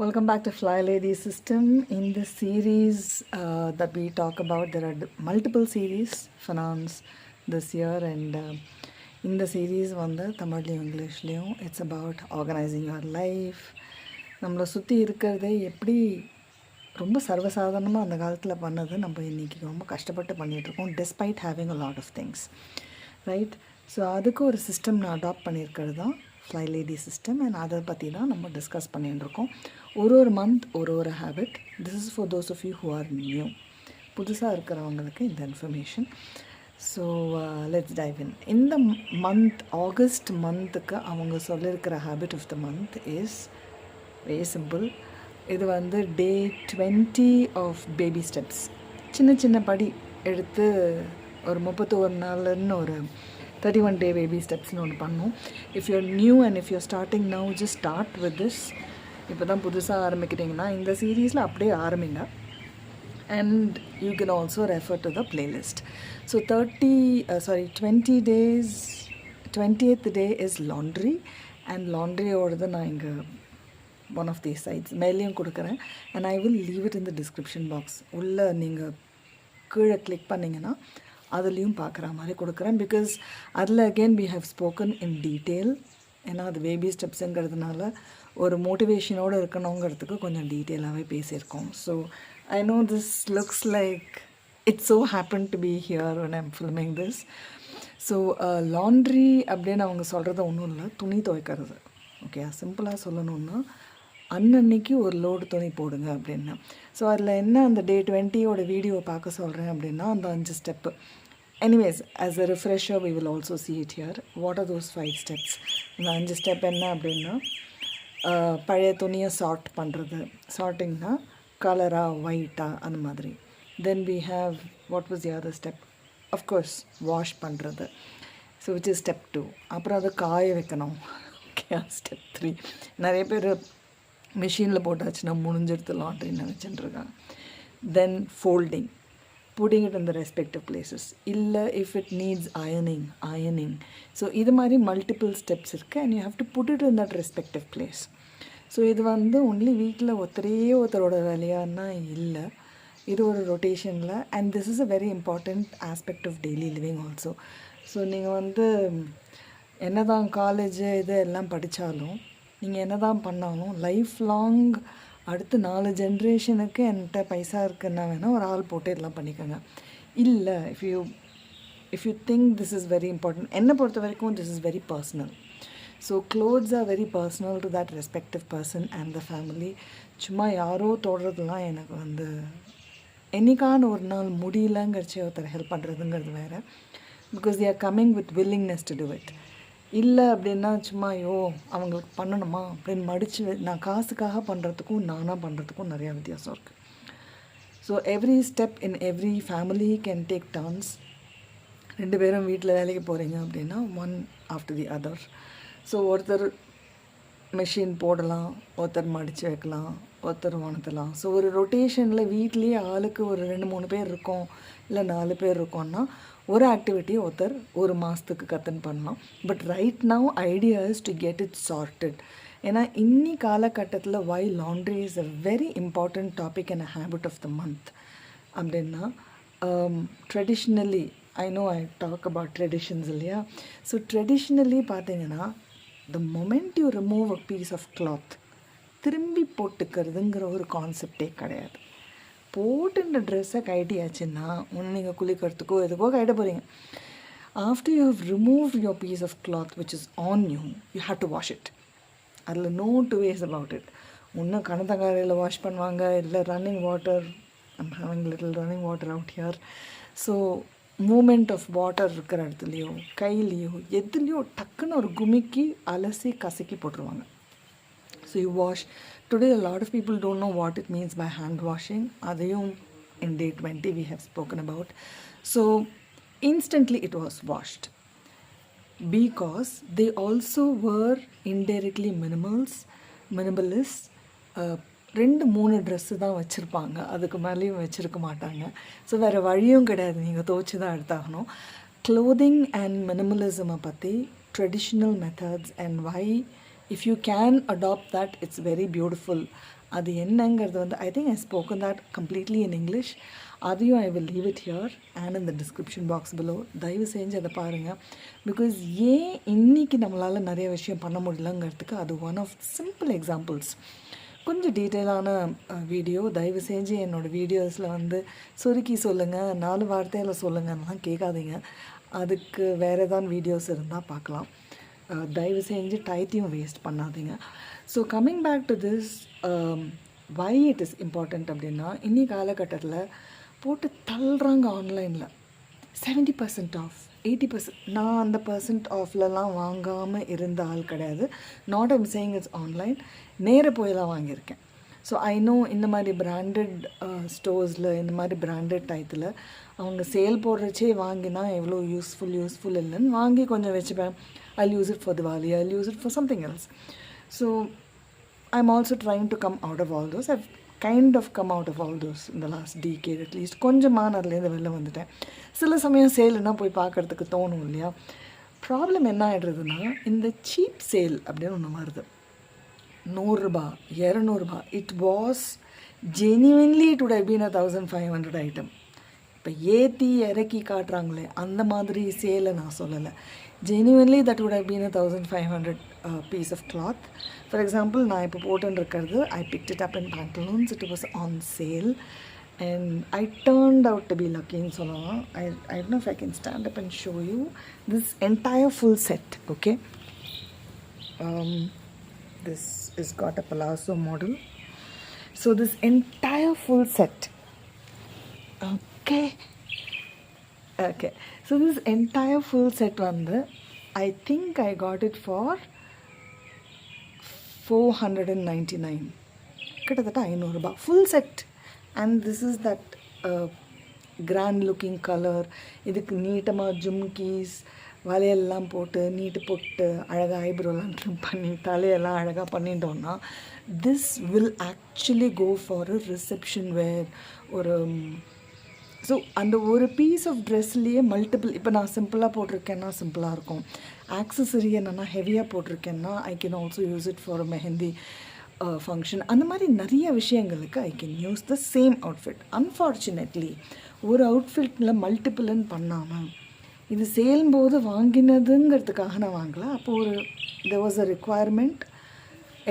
Welcome back to FLyladysytem. In this series that we talk about, there are multiple series finance this year, and in the series வந்து தமிழ்லையும் இங்கிலீஷ்லேயும் it's about organising your life. நம்மளை சுற்றி இருக்கிறதே எப்படி ரொம்ப சர்வசாதாரணமாக அந்த காலத்தில் பண்ணது நம்ம இன்றைக்கி ரொம்ப கஷ்டப்பட்டு பண்ணிகிட்ருக்கோம், despite having a lot of things, right? So அதுக்கு ஒரு சிஸ்டம் நான் அடாப்ட் பண்ணியிருக்கிறது தான் FLyladysytem, அண்ட் அதை பற்றி தான் நம்ம டிஸ்கஸ் பண்ணிட்டு இருக்கோம். ஒரு மந்த் ஒரு habit. This is for those of you who are new. புதுசாக இருக்கிறவங்களுக்கு இந்த information. So let's dive in. இந்த மந்த், ஆகஸ்ட் மந்த்துக்கு அவங்க சொல்லியிருக்கிற habit of the month is very simple. இது வந்து டே 20 ஆஃப் பேபி ஸ்டெப்ஸ். சின்ன சின்ன படி எடுத்து ஒரு 31 நாள்னு ஒரு 31 day baby ஸ்டெப்ஸ்னு ஒன்று பண்ணோம். If you're new and if you're starting now, just start with this. இப்போ தான் புதுசாக ஆரம்பிக்கிறீங்கன்னா இந்த சீரீஸில் அப்படியே ஆரம்பிங்க. And you can also refer to the playlist. So 20 days, 20th day is laundry. And லாண்ட்ரியோடது நான் இங்கே ஒன் ஆஃப் தி சைட்ஸ் மேலேயும் கொடுக்குறேன். And I will leave it in the description box. உள்ளே நீங்கள் கீழே கிளிக் பண்ணிங்கன்னா அதுலேயும் பார்க்குற மாதிரி கொடுக்குறேன். பிகாஸ் அதில் again we have spoken in detail. ஏன்னா அது பேபி ஸ்டெப்ஸுங்கிறதுனால ஒரு மோட்டிவேஷனோடு இருக்கணுங்கிறதுக்கு கொஞ்சம் டீட்டெயிலாகவே பேசியிருக்கோம். So I know this looks like it's so happen to be here when I'm filming this. So laundry அப்படின்னு அவங்க சொல்கிறது ஒன்றும் இல்லை, துணி துவைக்கிறது. ஓகே, சிம்பிளாக சொல்லணுன்னா அன்னன்னைக்கு ஒரு லோடு துணி போடுங்க அப்படின்னு. ஸோ அதில் என்ன அந்த டே 20யோட வீடியோவை பார்க்க சொல்கிறேன் அப்படின்னா அந்த 5 step. Anyways, as a refresher we will also see it here. What are those 5 steps? இந்த 5 ஸ்டெப் என்ன அப்படின்னா, பழைய துணியை சார்ட் பண்ணுறது. சார்ட்டிங்னா கலராக ஒயிட்டாக அந்த மாதிரி. Then we have, what was the other step? Of course, wash பண்ணுறது. So which is step 2. அப்புறம் அதை காய வைக்கணும். Okay, step 3. நிறைய பேர் மிஷினில் போட்டாச்சுன்னா முடிஞ்சிடுது லாண்ட்ரின்னு நினச்சிட்டுருக்காங்க. Then folding, putting it in the respective places. இல்லை if it needs ironing. So இது மாதிரி மல்டிபிள் ஸ்டெப்ஸ் இருக்குது, and you have to put it in that respective place. So இது வந்து ஒன்லி வீட்டில் ஒருத்தரோட வேலையானா இல்லை, இது ஒரு ரொட்டேஷனில். And this is a very important aspect of daily living also. So நீங்கள் வந்து என்ன தான் காலேஜு இது எல்லாம் படித்தாலும், நீங்கள் என்ன தான் பண்ணாலும் லைஃப் லாங் அடுத்து 4 ஜென்ரேஷனுக்கு என்கிட்ட பைசா இருக்குன்னா வேணால் ஒரு ஆள் போட்டு எல்லாம் பண்ணிக்கோங்க. இல்லை, if you think this is very important, என்னை பொறுத்த வரைக்கும் this is very personal. So clothes are very personal to that respective person and the family. சும்மா யாரோ தொடுறதுலாம் எனக்கு வந்து என்னைக்கான ஒரு நாள் முடியலங்கிறச்சி ஒருத்தர் ஹெல்ப் பண்ணுறதுங்கிறது வேறு. Because they are coming with willingness to do it. இல்லை அப்படின்னா சும்மா அவங்களுக்கு பண்ணணுமா அப்படின்னு மடித்து நான் காசுக்காக பண்ணுறதுக்கும் நானாக பண்ணுறதுக்கும் நிறையா வித்தியாசம் இருக்குது. So every step in every family can take turns. 2 பேரும் வீட்டில் வேலைக்கு போகிறீங்க அப்படின்னா one after the other. So ஒருத்தர் மெஷின் போடலாம், ஒருத்தர் மடித்து வைக்கலாம், ஒருத்தர் உணர்த்தலாம். ஸோ ஒரு ரொட்டேஷனில் வீட்லேயே ஆளுக்கு ஒரு 2-3 பேர் இருக்கோம், இல்லை 4 பேர் இருக்கோம்னா ஒரு ஆக்டிவிட்டி ஒருத்தர் ஒரு மாதத்துக்கு கற்றுன்னு பண்ணலாம். But right now idea is to get it started. ஏன்னா இன்னி காலகட்டத்தில் why laundry is a very important topic and a habit of the month அப்படின்னா, traditionally I know I talk about traditions இல்லையா. ஸோ ட்ரெடிஷ்னலி பார்த்தீங்கன்னா the moment you remove a piece of cloth, திரும்பி போட்டுக்கிறதுங்கிற ஒரு கான்செப்டே கிடையாது. போட்டு இந்த ட்ரெஸ்ஸை கழட்டியாச்சுன்னா ஒன்று நீங்கள் குளிக்கிறதுக்கோ எதுக்கோ கழட்ட போகிறீங்க. After you have remove your piece of cloth which is on you have to wash it. அதில் no two ways about it. ஒன்று கணத்தங்காரையில் வாஷ் பண்ணுவாங்க, இல்லை running water. I'm having little running water out here. So moment of water இருக்கிற இடத்துலையோ கையிலையோ எதுலேயோ டக்குன்னு ஒரு குமிக்கி அலசி கசக்கி போட்டுருவாங்க. So you wash. Today a lot of people don't know what it means by hand washing. Adayum in day 20 we have spoken about. So instantly it was washed. Because they also were indirectly minimalists. 2-3 dress தான் வச்சுருப்பாங்க, அதுக்கு மேலேயும் வச்சுருக்க மாட்டாங்க. So வேறு வழியும் கிடையாது, நீங்கள் துவச்சி தான் எடுத்தாகணும். க்ளோதிங் அண்ட் மினிமலிசமை பற்றி traditional methods and why if you can adopt that, it's very beautiful அது என்னங்கிறது வந்து I think I spoken that completely in English. அதையும் I will leave it here and in the description box below. தயவு செஞ்சு அதை பாருங்கள். Because ஏன் இன்றைக்கி நம்மளால் நிறைய விஷயம் பண்ண முடியலங்கிறதுக்கு அது ஒன் ஆஃப் சிம்பிள் எக்ஸாம்பிள்ஸ். கொஞ்சம் டீட்டெயிலான வீடியோ தயவு செஞ்சு என்னோடய வீடியோஸில் வந்து சுருக்கி சொல்லுங்கள், 4 வார்த்தையில் சொல்லுங்கன்னெலாம் கேட்காதீங்க. அதுக்கு வேறு ஏதாவது வீடியோஸ் இருந்தால் பார்க்கலாம். தயவு செஞ்சு டைத்தையும் வேஸ்ட் பண்ணாதீங்க. So coming back to this, why it is important அப்படின்னா, இன்னி காலகட்டத்தில் போட்டு தள்ளுறாங்க ஆன்லைனில் 70% ஆஃப் 80%. நான் அந்த பர்சன்ட் ஆஃப்லலாம் வாங்காமல் இருந்த ஆள் கிடையாது. Not I'm saying it's online, நேர போயெல்லாம் வாங்கியிருக்கேன். ஸோ ஐ நோ இந்த மாதிரி பிராண்டட் ஸ்டோர்ஸில் இந்த மாதிரி பிராண்டட் டயத்தில் அவங்க சேல் போடுறச்சே வாங்கினா எவ்வளோ யூஸ்ஃபுல் இல்லைன்னு வாங்கி கொஞ்சம் வச்சுப்பேன். I'll use it for Diwali, I'll use it for something else. So I'm also trying to come out of all those. I've kind of come out of all those in the last decade at least. கொஞ்சமாக அதுலேருந்து வெளில வந்துட்டேன். சில சமயம் சேல்னால் போய் பார்க்குறதுக்கு தோணும் இல்லையா. ப்ராப்ளம் என்ன ஆகிடுறதுன்னா, இந்த சீப் சேல் அப்படின்னு ஒன்று வருது. 100 ரூபா 200 ரூபா. It was genuinely it would have been 1500 item. இப்போ ஏற்றி இறக்கி காட்டுறாங்களே அந்த மாதிரி சேலை நான் சொல்லலை. Genuinely that would have been 1500 piece of cloth. For example, நான் இப்போ போட்டுருக்கிறது, I picked it up in pantaloons. It was on sale and I turned out to be lucky in சொல்லலாம். I don't know if I can stand up and show you this entire full set. Okay, this is got a palazzo model. So this entire full set, okay, so this entire full set வந்து I think I got it for 499, கிட்டத்தட்ட 500 ரூபா full set. And this is that grand looking color. இதுக்கு நீட்டமாக ஜும்கீஸ் வலையெல்லாம் போட்டு நீட்டு போட்டு அழகாக ஐப்ரோலாம் trim பண்ணி தலையெல்லாம் அழகாக பண்ணிட்டோன்னா this will actually go for a reception wear. ஒரு ஸோ அந்த ஒரு பீஸ் ஆஃப் ட்ரெஸ்லேயே மல்டிபிள், இப்போ நான் சிம்பிளாக போட்டிருக்கேன்னா சிம்பிளாக இருக்கும், ஆக்சசரி என்னென்னா ஹெவியாக போட்டிருக்கேன்னா I can also use it for mehndi function. அந்த மாதிரி நிறைய விஷயங்களுக்கு I can use the same outfit. Unfortunately ஒரு அவுட்ஃபிட்டில் மல்டிபிள்னு பண்ணாமல் இது சேலும்போது வாங்கினதுங்கிறதுக்காக நான் வாங்கலை. அப்போது ஒரு there was a requirement.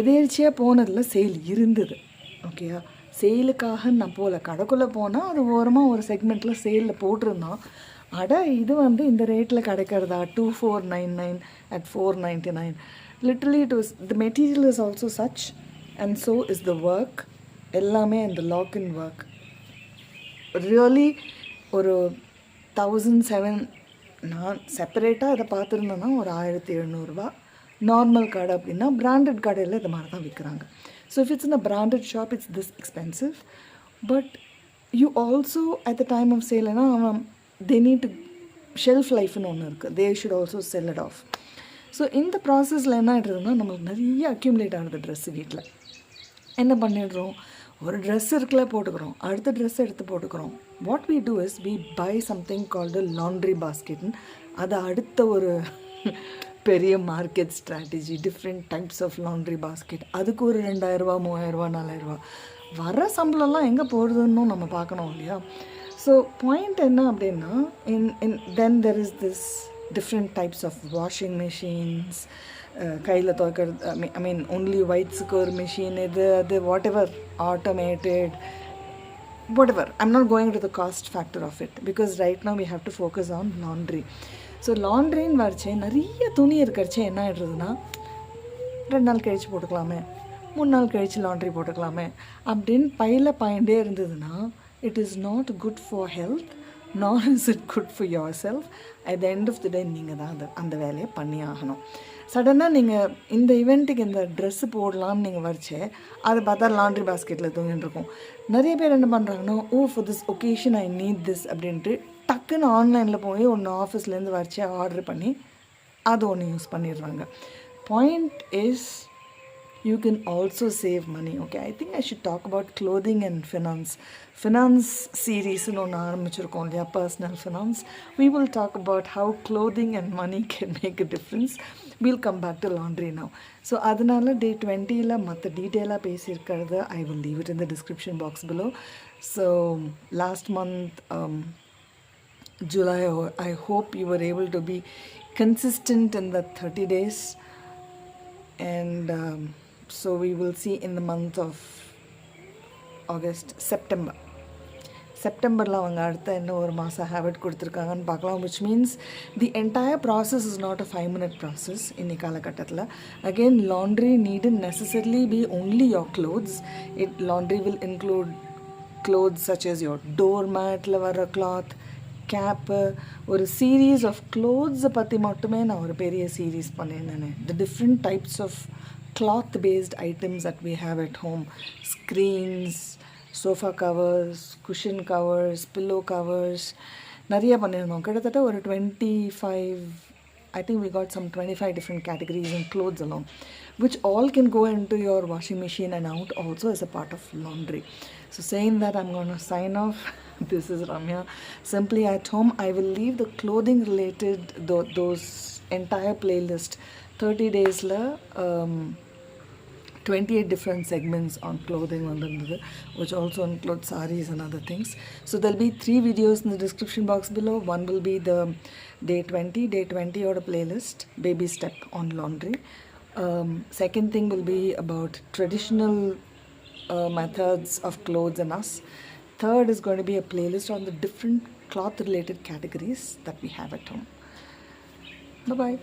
எதேர்ச்சியாக போனதில் சேல் இருந்தது. ஓகேயா, சேலுக்காக நான் போகல, கடைக்குள்ளே போனால் அது ஓரமாக ஒரு செக்மெண்ட்டில் சேலில் போட்டிருந்தான். இது வந்து இந்த ரேட்டில் கிடைக்கிறதா 2499 at 499. Literally it was, the material is also such and so is the work. எல்லாமே அந்த லாக் இன் ஒர்க் ரியலி ஒரு 1007. நான் செப்பரேட்டாக இதை பார்த்துருந்தேன்னா ஒரு 1700 ரூபா. நார்மல் கடை அப்படின்னா பிராண்டட் கடையில் இது மாதிரி தான் விற்கிறாங்க. So if it's in a branded shop it's this expensive. But you also at the time of சேல்னா அவன் they need to ஷெல்ஃப் லைஃப்னு ஒன்று இருக்குது. they should also sell it off. So இந்த ப்ராசஸில் என்ன ஆகிடுறதுன்னா நம்மளுக்கு நிறைய அக்யூமுலேட் ஆகுது ட்ரெஸ்ஸு. வீட்டில் என்ன பண்ணிடுறோம், ஒரு ட்ரெஸ் இருக்குல்ல போட்டுக்கிறோம், அடுத்த ட்ரெஸ் எடுத்து போட்டுக்கிறோம். What we do is we buy something called a laundry basket. அது அடுத்த ஒரு பெரிய market strategy. Different types of laundry basket. அதுக்கு ஒரு 2000 ரூபா 3000 ரூபா 4000 ரூபா. வர சம்பளம்லாம் எங்கே போடுறதுன்னு நம்ம பார்க்கணும் இல்லையா. ஸோ பாயிண்ட் என்ன அப்படின்னா, then there is this different types of washing machines. கையில் துவைக்கிறது, ஐ மீன் ஒன்லி ஒயிட்ஸுக்கு ஒரு மிஷின், இது அது what ever automated whatever. I'm not going to the cost factor of it because right now we have to focus on laundry. So லாண்ட்ரின்னு வரைச்சே நிறைய துணி இருக்கிறச்சே என்ன ஆகிடுறதுன்னா 2 நாள் கழித்து போட்டுக்கலாமே, 3 நாள் கழித்து லாண்ட்ரி போட்டுக்கலாமே அப்படின்னு பையில் பாயிண்டே இருந்ததுன்னா it is not good for health, not is it good for yourself. At the end of the day நீங்கள் தான் அந்த வேலையை பண்ணி ஆகணும். சடனாக நீங்கள் இந்த ஈவெண்ட்டுக்கு இந்த ட்ரெஸ்ஸு போடலான்னு நீங்கள் வரைச்சே அதை பார்த்தா லாண்ட்ரி பாஸ்கெட்டில் தூங்கிட்டு இருக்கும். நிறைய பேர் என்ன பண்ணுறாங்கன்னா, for this occasion I need this அப்படின்ட்டு டக்குன்னு ஆன்லைனில் போய் ஒன்று ஆஃபீஸ்லேருந்து வரைச்சி ஆர்டர் பண்ணி அது ஒன்று யூஸ் பண்ணிடுறாங்க. Point is you can also save money. Okay, I think I should talk about clothing and finance series in on personal finance. We will talk about how clothing and money can make a difference. We'll come back to laundry now. So adanala day 20 la matta detail ah pesirukradha I will leave it in the description box below. So last month July, I hope you were able to be consistent in the 30 days. And so we will see in the month of August, September la avanga adutha enna or masa habit kuduthirukanga paakalam, which means the entire process is not a 5-minute process in kalakatathla. Again, laundry needn't necessarily be only your clothes. Laundry will include clothes such as your doormat la vara cloth, cap, ஒரு series of clothes பற்றி மட்டுமே நான் ஒரு பெரிய series பண்ணேன். The different types of cloth based items that we have at home, screens, sofa covers, cushion covers, pillow covers, நிறைய பண்ணியிருந்தோம். கிட்டத்தட்ட ஒரு 25, I think we got some 25 different categories in clothes alone, which all can go into your washing machine and out also as a part of laundry. So saying that, I'm going to sign off. This is Ramya, Simply at Home. I will leave the clothing related, those entire playlist, 30 days la 28 different segments on clothing, which also include sarees and other things. So there'll be 3 videos in the description box below. One will be the day 20 or a playlist, baby step on laundry. Second thing will be about traditional methods of clothes and us. Third is going to be a playlist on the different cloth related categories that we have at home. Bye bye.